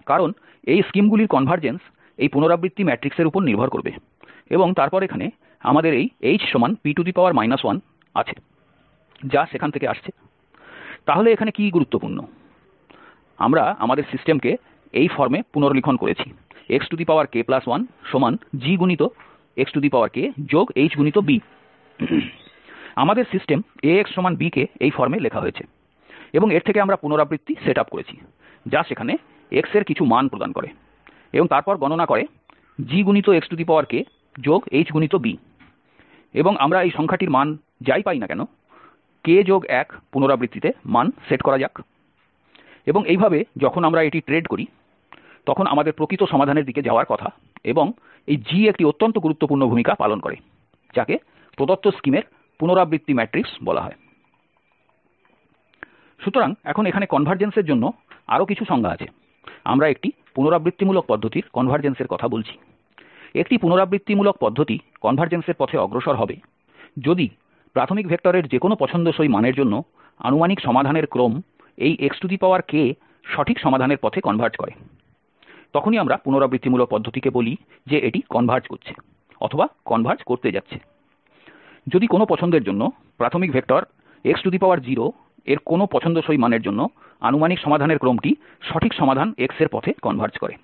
কারণ এই স্কিমগুলির কনভারজেন্স এই পুনরাবৃত্তি ম্যাট্রিক্সের উপর নির্ভর করবে এবং তারপর এখানে আমাদের এই h P 1 আছে যা সেখান থেকে আসছে। তাহলে এখানে কি গুরুত্বপূর্ণ? আমরা আমাদের সিস্টেমকে এই ফর্মে পুনর্লিখন করেছি xk1 gxk h b। আমাদের সিস্টেম Ax b কে এই ফর্মে লেখা হয়েছে এবং এর থেকে আমরা পুনরাবৃত্তি সেট আপ করেছি, যা সেখানে x এর কিছু মান প্রদান করে এবং তারপর গণনা করে gxk h b। এবং আমরা এই সংখ্যাটির মান যাই পাই না কেন k1 পুনরাবৃত্তিতে মান সেট করা যাক। এবং এইভাবে যখন আমরা এটি ট্রেড করি তখন আমাদের প্রকৃত সমাধানের দিকে যাওয়ার কথা, এবং এই g একটি অত্যন্ত গুরুত্বপূর্ণ ভূমিকা পালন করে, যাকে প্রদত্ত স্কিমের পুনরাবৃত্তি ম্যাট্রিক্স বলা হয়। সুতরাং এখন এখানে কনভারজেন্সের জন্য আরও কিছু সংজ্ঞা আছে। আমরা একটি পুনরাবৃত্তিমূলক পদ্ধতির কনভারজেন্সের কথা বলছি। একটি পুনরাবৃত্তিমূলক পদ্ধতি কনভারজেন্সের পথে অগ্রসর হবে যদি প্রাথমিক ভেক্টরের যে কোনো পছন্দসই মানের জন্য আনুমানিক সমাধানের ক্রম এই xk সঠিক সমাধানের পথে কনভার্জ করে। তখনই আমরা পুনরাবৃত্তিমূলক পদ্ধতিকে বলি যে এটি কনভার্জ করছে অথবা কনভার্জ করতে যাচ্ছে। যদি কোনো পছন্দের জন্য প্রাথমিক ভেক্টর x0 এর কোনো পছন্দসই মানের জন্য আনুমানিক সমাধানের ক্রমটি সঠিক সমাধান x এর পথে কনভার্জ করে।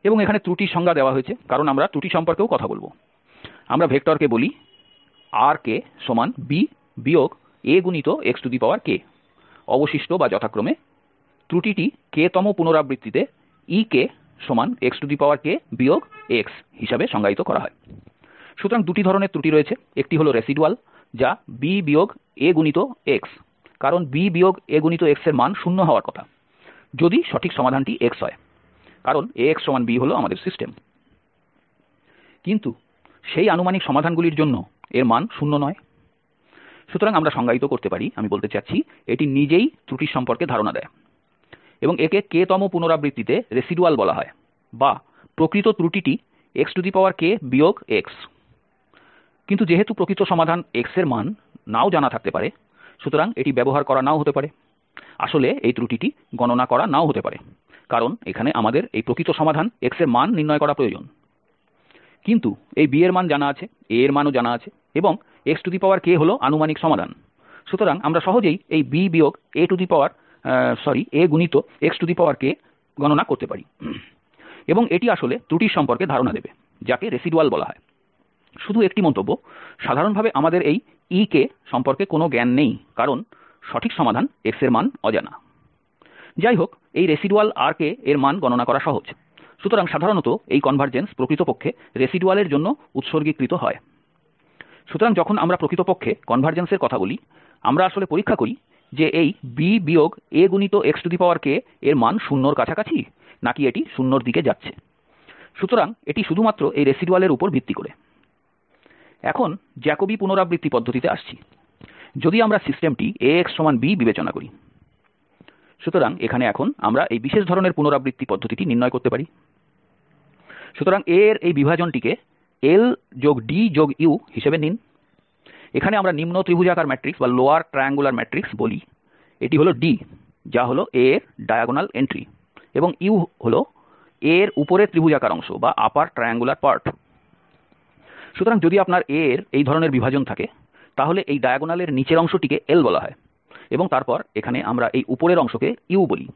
এবং এখানে ত্রুটির সংজ্ঞা দেওয়া হয়েছে, কারণ আমরা ত্রুটি সম্পর্কেও কথা বলব। আমরা ভেক্টরকে বলি rk সমান b বিয়োগ a গুণিত xk। অবশিষ্ট বা যথাক্রমে ত্রুটিটি kতম পুনরাবৃত্তিতে ek সমান xk বিয়োগ x হিসাবে সংজ্ঞায়িত করা হয়। সুতরাং দুটি ধরনের ত্রুটি রয়েছে, একটি হলো রেসিডুয়াল, যা b বিয়োগ a গুণিত x, কারণ b বিয়োগ a গুণিত x এর মান 0 হওয়ার কথা যদি সঠিক সমাধানটি x হয়, কারণ ax সমান b হলো আমাদের সিস্টেম। কিন্তু সেই আনুমানিক সমাধানগুলির জন্য এর মান 0 নয়। সুতরাং আমরা সংজ্ঞায়িত করতে পারি, আমি বলতে চাচ্ছি এটি নিজেই ত্রুটির সম্পর্কে ধারণা দেয়, এবং একে kতম পুনরাবৃত্তিতে রেসিডুয়াল বলা হয়, বা প্রকৃত ত্রুটিটি xk বিয়োগ x। কিন্তু যেহেতু প্রকৃত সমাধান x এর মান নাও জানা থাকতে পারে, সুতরাং এটি ব্যবহার করা নাও হতে পারে। আসলে এই ত্রুটিটি গণনা করা নাও হতে পারে, কারণ এখানে আমাদের এই প্রকৃত সমাধান x এর মান নির্ণয় করা প্রয়োজন। কিন্তু এই b এর মান জানা আছে, a এর মানও জানা আছে, এবং xk হলো আনুমানিক সমাধান। সুতরাং আমরা সহজেই এই b বিয়োগ a গুণিত xk গণনা করতে পারি, এবং এটি আসলে ত্রুটির সম্পর্কে ধারণা দেবে, যাকে রেসিডুয়াল বলা হয়। শুধু একটি মন্তব্য, সাধারণভাবে আমাদের এই ek সম্পর্কে কোনো জ্ঞান নেই, কারণ সঠিক সমাধান x এর মান অজানা। যাই হোক, এই রেসিডুয়াল rk এর মান গণনা করা সহজ। সুতরাং সাধারণত এই কনভারজেন্স প্রকৃতপক্ষে রেসিডুয়ালের জন্য উৎসর্গীকৃত হয়। সুতরাং যখন আমরা প্রকৃতপক্ষে কনভারজেন্সের কথা বলি, আমরা আসলে পরীক্ষা করি যে এই b বিয়োগ a গুণিত xk এর মান 0 এর কাছাকাছি, নাকি এটি 0 এর দিকে যাচ্ছে। সুতরাং এটি শুধুমাত্র এই রেসিডুয়ালের উপর ভিত্তি করে। এখন জ্যাকোবি পুনরাবৃত্তি পদ্ধতিতে আসছি। যদি আমরা সিস্টেমটি ax b বিবেচনা করি, সুতরাং এখানে এখন আমরা এই বিশেষ ধরনের পুনরাবৃত্তি পদ্ধতিটি নির্ণয় করতে পারি। সুতরাং a এর এই বিভাজনটিকে L যোগ D যোগ U হিসেবে নিন। এখানে আমরা নিম্ন ত্রিভুজাকার ম্যাট্রিক্স বলি, এটি হলো D, যা হলো A এর ডায়াগোনাল এন্ট্রি, এবং U হলো A এর উপরের ত্রিভুজাকার অংশ বা আপার ট্রায়াঙ্গুলার পার্ট। সুতরাং যদি আপনার A এর এই ধরনের বিভাজন থাকে, তাহলে এই ডায়াগোনালের নিচের অংশটিকে L বলা হয়, এবং তারপর এখানে আমরা এই উপরের অংশকে U বলি,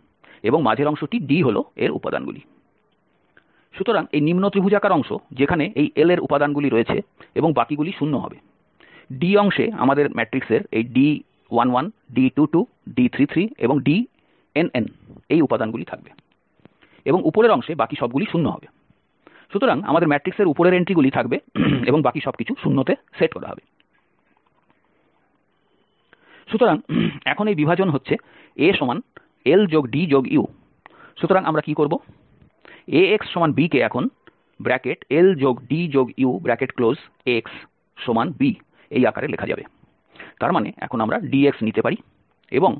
এবং মাঝের অংশটি D হলো এর উপাদানগুলি। সুতরাং এই নিম্ন ত্রিভুজাকার অংশ, যেখানে এই L এর উপাদানগুলি রয়েছে, এবং বাকিগুলি 0 হবে। D অংশে আমাদের ম্যাট্রিক্সের এই D11, D22, D33 এবং Dnn এই উপাদানগুলি থাকবে, এবং উপরের অংশে বাকি সবগুলি 0 হবে। সুতরাং আমাদের ম্যাট্রিক্সের উপরের এন্ট্রিগুলি থাকবে, এবং বাকি সবকিছু 0-তে সেট করা হবে। সুতরাং এখন এই বিভাজন হচ্ছে A সমান L যোগ D যোগ U। সুতরাং আমরা কি করব? ax b কে এখন ব্র্যাকেট L যোগ D যোগ U ব্র্যাকেট ক্লোজ x সমান b এই আকারে লেখা যাবে। তার মানে এখন আমরা dx নিতে পারি এবং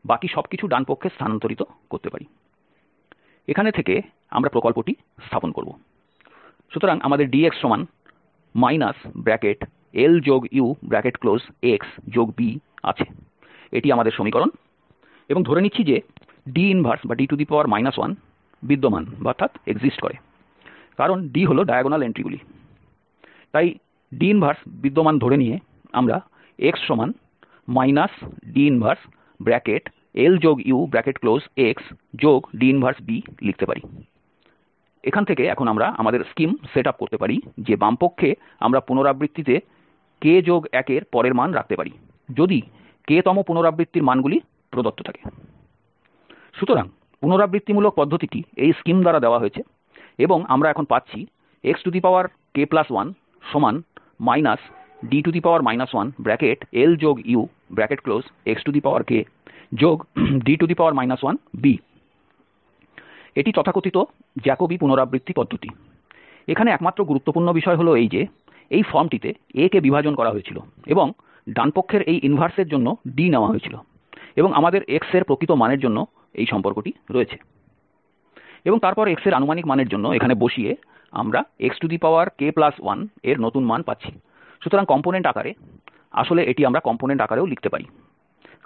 বাকি সবকিছু ডান পক্ষে স্থানান্তরিত করতে পারি। এখানে থেকে আমরা প্রকল্পটি স্থাপন করব। সুতরাং আমাদের dx সমান মাইনাস ব্র্যাকেট L যোগ U ব্র্যাকেট ক্লোজ x যোগ b আছে। এটি আমাদের সমীকরণ, এবং ধরে নিচ্ছি যে D ইনভার্স বা D−1 বিদ্যমান করে, কারণ D হলো ডায়াগোনাল এন্ট্রিগুলি। তাই D ইনভার্স বিদ্যমান ধরে নিয়ে আমরা x সমান minus D inverse bracket L যোগ U ব্র্যাকেট ক্লোজ x যোগ D ইনভার্স b লিখতে পারি। এখান থেকে এখন আমরা আমাদের স্কিম সেট আপ করতে পারি যে বামপক্ষে আমরা পুনরাবৃত্তিতে k যোগ 1 এর পরের মান রাখতে পারি, যদি kতম পুনরাবৃত্তির মানগুলি প্রদত্ত থাকে। সুতরাং পুনরাবৃত্তিমূলক পদ্ধতিটি এই স্কিম দ্বারা দেওয়া হয়েছে, এবং আমরা এখন পাচ্ছি xk1 সমান মাইনাস D−1 ব্র্যাকেট L যোগ U ব্র্যাকেট ক্লোজ xk যোগ D−1 b। এটি তথাকথিত জ্যাকোবি পুনরাবৃত্তি পদ্ধতি। এখানে একমাত্র গুরুত্বপূর্ণ বিষয় হলো এই যে এই ফর্মটিতে a কে বিভাজন করা হয়েছিল, এবং ডানপক্ষের এই ইনভার্সের জন্য D নেওয়া হয়েছিল, এবং আমাদের x এর প্রকৃত মানের জন্য এই সম্পর্কটি রয়েছে, এবং তারপর x এর আনুমানিক মানের জন্য এখানে বসিয়ে আমরা xk1 এর নতুন মান পাচ্ছি। সুতরাং কম্পোনেন্ট আকারে, আসলে এটি আমরা কম্পোনেন্ট আকারেও লিখতে পারি,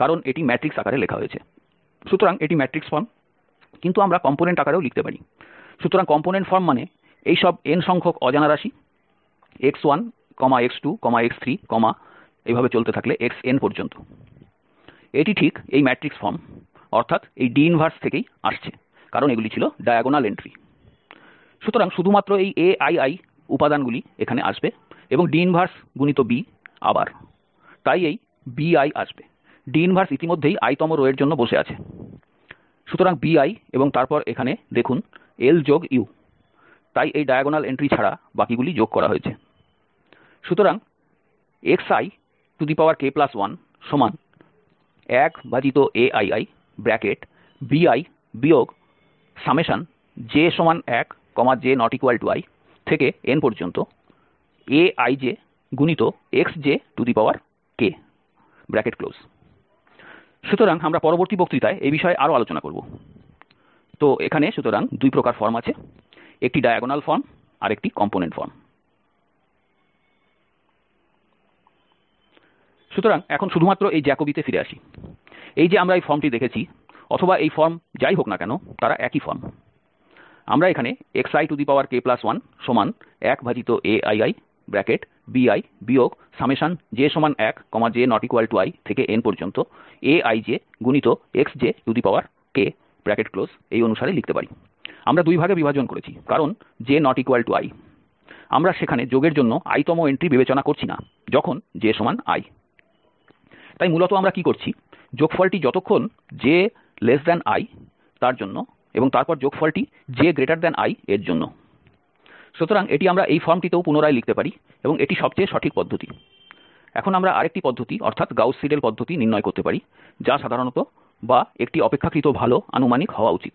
কারণ এটি ম্যাট্রিক্স আকারে লেখা হয়েছে। সুতরাং এটি ম্যাট্রিক্স ফর্ম, কিন্তু আমরা কম্পোনেন্ট আকারেও লিখতে পারি। সুতরাং কম্পোনেন্ট ফর্ম মানে এই সব n সংখ্যক অজানা রাশি x1, x2, x3, এভাবে চলতে থাকলে xn পর্যন্ত। এটি ঠিক এই ম্যাট্রিক্স ফর্ম, অর্থাৎ এই D ইনভার্স থেকেই আসছে, কারণ এগুলি ছিল ডায়াগোনাল এন্ট্রি। সুতরাং শুধুমাত্র এই aii উপাদানগুলি এখানে আসবে এবং D ইনভার্স গুণিত b আবার, তাই এই bi আসবে। D ইনভার্স ইতিমধ্যেই i তম রো এর জন্য বসে আছে। সুতরাং bi এবং তারপর এখানে দেখুন l যোগ u, তাই এই ডায়াগোনাল এন্ট্রি ছাড়া বাকিগুলি যোগ করা হয়েছে। সুতরাং xik1 সমান 1aii ব্র্যাকেট bi বিয়োগ j1 j থেকে n পর্যন্ত aij গুণিত xjk ব্র্যাকেট ক্লোজ। সুতরাং আমরা পরবর্তী বক্তৃতায় এই বিষয়ে আরও আলোচনা করব। তো এখানে সুতরাং দুই প্রকার ফর্ম আছে, একটি ডায়াগোনাল ফর্ম আর একটি কম্পোনেন্ট ফর্ম। সুতরাং এখন শুধুমাত্র এই জ্যাকোবিতে ফিরে আসি। এই যে আমরা এই ফর্মটি দেখেছি, অথবা এই ফর্ম যাই হোক না কেন, তারা একই ফর্ম। আমরা এখানে xik1 সমান 1aii ব্র্যাকেট bi বিয়োগ j1 j থেকে n পর্যন্ত aij গুণিত xjk ব্র্যাকেট ক্লোজ এই অনুসারে লিখতে পারি। আমরা দুই ভাগে বিভাজন করেছি, কারণ j i। আমরা সেখানে যোগের জন্য i তম এন্ট্রি বিবেচনা করছি না যখন j i। তাই মূলত আমরা কি করছি, যোগফলটি যতক্ষণ j i তার জন্য, এবং তারপর যোগফলটি j i এর জন্য। সুতরাং এটি আমরা এই ফর্মটিতেও পুনরায় লিখতে পারি এবং এটি সবচেয়ে সঠিক পদ্ধতি। এখন আমরা আরেকটি পদ্ধতি অর্থাৎ গাউস সিডেল পদ্ধতি নির্ণয় করতে পারি, যা সাধারণত বা একটি অপেক্ষাকৃত ভালো আনুমানিক হওয়া উচিত।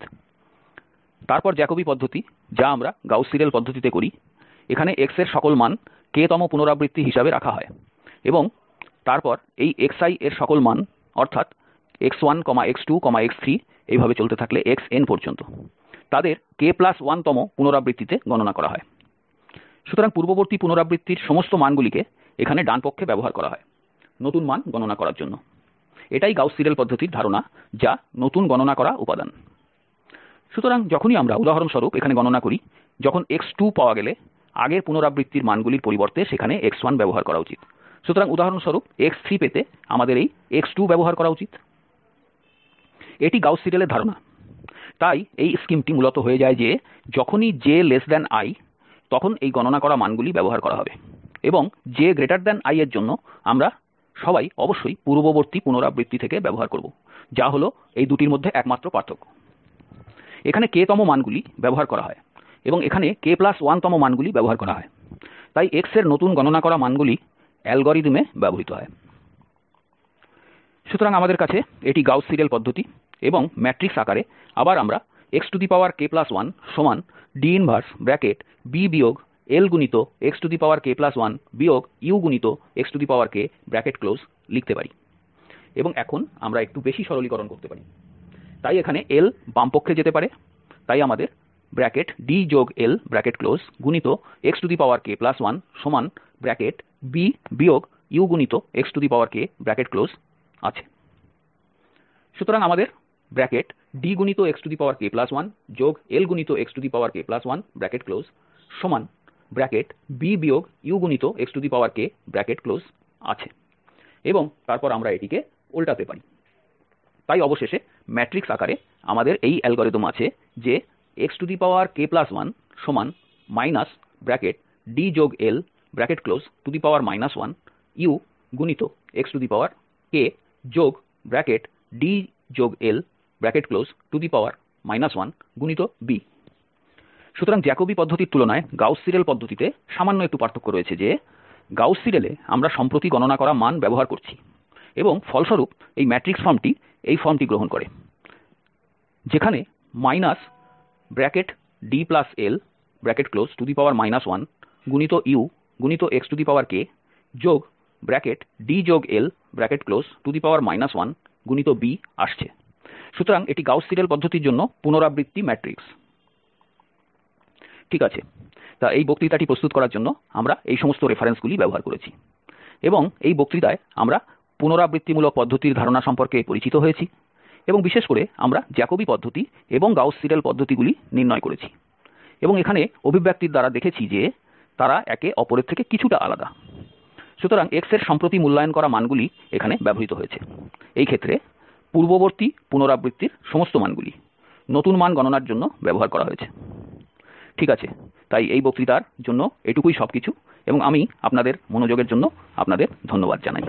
তারপর জ্যাকোবি পদ্ধতি, যা আমরা গাউস সিডেল পদ্ধতিতে করি। এখানে x এর সকল মান k তম পুনরাবৃত্তি হিসাবে রাখা হয় এবং তারপর এই xi এর সকল মান অর্থাৎ x1 x2 x3 এইভাবে চলতে থাকলে xn পর্যন্ত তাদের k+1 তম পুনরাবৃত্তিতে গণনা করা হয়। সুতরাং পূর্ববর্তী পুনরাবৃত্তির সমস্ত মানগুলিকে এখানে ডান পক্ষে ব্যবহার করা হয় নতুন মান গণনা করার জন্য। এটাই গাউস সিডেল পদ্ধতির ধারণা, যা নতুন গণনা করা উপাদান। সুতরাং যখনই আমরা উদাহরণস্বরূপ এখানে গণনা করি, যখন x2 পাওয়া গেলে আগের পুনরাবৃত্তির মানগুলির পরিবর্তে সেখানে x1 ব্যবহার করা উচিত। সুতরাং উদাহরণস্বরূপ x3 পেতে আমাদের এই x2 ব্যবহার করা উচিত। এটি গাউস সিডেলের ধারণা। তাই এই স্কিমটি মূলত হয়ে যায় যে যখনই j i তখন এই গণনা করা মানগুলি ব্যবহার করা হবে, এবং j i এর জন্য আমরা সবাই অবশ্যই পূর্ববর্তী পুনরাবৃত্তি থেকে ব্যবহার করব, যা হলো এই দুটির মধ্যে একমাত্র পার্থক্য। এখানে k তম মানগুলি ব্যবহার করা হয় এবং এখানে k+1 তম মানগুলি ব্যবহার করা হয়। তাই x এর নতুন গণনা করা মানগুলি অ্যালগরিদমে ব্যবহৃত হয়। সুতরাং আমাদের কাছে এটি গাউস সিডেল পদ্ধতি, এবং ম্যাট্রিক্স আকারে আবার আমরা xk1 সমান D ইনভার্স ব্র্যাকেট b বিয়োগ l গুণিত xk1 বিয়োগ u গুণিত xk ব্র্যাকেট ক্লোজ লিখতে পারি। এবং এখন আমরা একটু বেশি সরলীকরণ করতে পারি। তাই এখানে l বামপক্ষে যেতে পারে, তাই আমাদের ব্র্যাকেট d যোগ l ব্র্যাকেট ক্লোজ গুণিত xk1 সমান ব্র্যাকেট b বিয়োগ u গুণিত xk ব্র্যাকেট ক্লোজ আছে। সুতরাং আমাদের ব্র্যাকেট d গুণিত xk1 যোগ l গুণিত xk1 ব্র্যাকেট ক্লোজ সমান ব্র্যাকেট b বিয়োগ u গুণিত xk ব্র্যাকেট ক্লোজ আছে, এবং তারপর আমরা এটিকে উল্টাতে পারি। তাই অবশেষে ম্যাট্রিক্স আকারে আমাদের এই অ্যালগরিদম আছে যে xk1 সমান মাইনাস ব্র্যাকেট d যোগ l ব্র্যাকেট ক্লোজ -1 u গুণিত xk যোগ ব্র্যাকেট d যোগ l ব্র্যাকেট ক্লোজ -1 গুণিত b। সুতরাং জ্যাকোবি পদ্ধতির তুলনায় গাউস সিডেল পদ্ধতিতে সামান্য একটু পার্থক্য রয়েছে যে গাউস সিডেলে আমরা সম্প্রতি গণনা করা মান ব্যবহার করছি, এবং ফলস্বরূপ এই ম্যাট্রিক্স ফর্মটি এই ফর্মটি গ্রহণ করে, যেখানে minus bracket d plus l bracket close -1 গুণিত u গুণিত xk যোগ ব্র্যাকেট d যোগ l ব্র্যাকেট ক্লোজ -1 গুণিত b আসছে। সুতরাং এটি গাউস সিডেল পদ্ধতির জন্য পুনরাবৃত্তি ম্যাট্রিক্স। ঠিক আছে, তা এই বক্তৃতাটি প্রস্তুত করার জন্য আমরা এই সমস্ত রেফারেন্সগুলি ব্যবহার করেছি, এবং এই বক্তৃতায় আমরা পুনরাবৃত্তিমূলক পদ্ধতির ধারণা সম্পর্কে পরিচিত হয়েছি, এবং বিশেষ করে আমরা জ্যাকোবি পদ্ধতি এবং গাউস সিডেল পদ্ধতিগুলি নির্ণয় করেছি, এবং এখানে অভিব্যক্তির দ্বারা দেখেছি যে তারা একে অপরের থেকে কিছুটা আলাদা। সুতরাং x এর সম্প্রতি মূল্যায়ন করা মানগুলি এখানে ব্যবহৃত হয়েছে এই ক্ষেত্রে পূর্ববর্তী পুনরাবৃত্তির সমস্ত মানগুলি নতুন মান গণনার জন্য ব্যবহার করা হয়েছে। ঠিক আছে, তাই এই বক্তৃতার জন্য এটুকুই সবকিছু এবং আমি আপনাদের মনোযোগের জন্য আপনাদের ধন্যবাদ জানাই।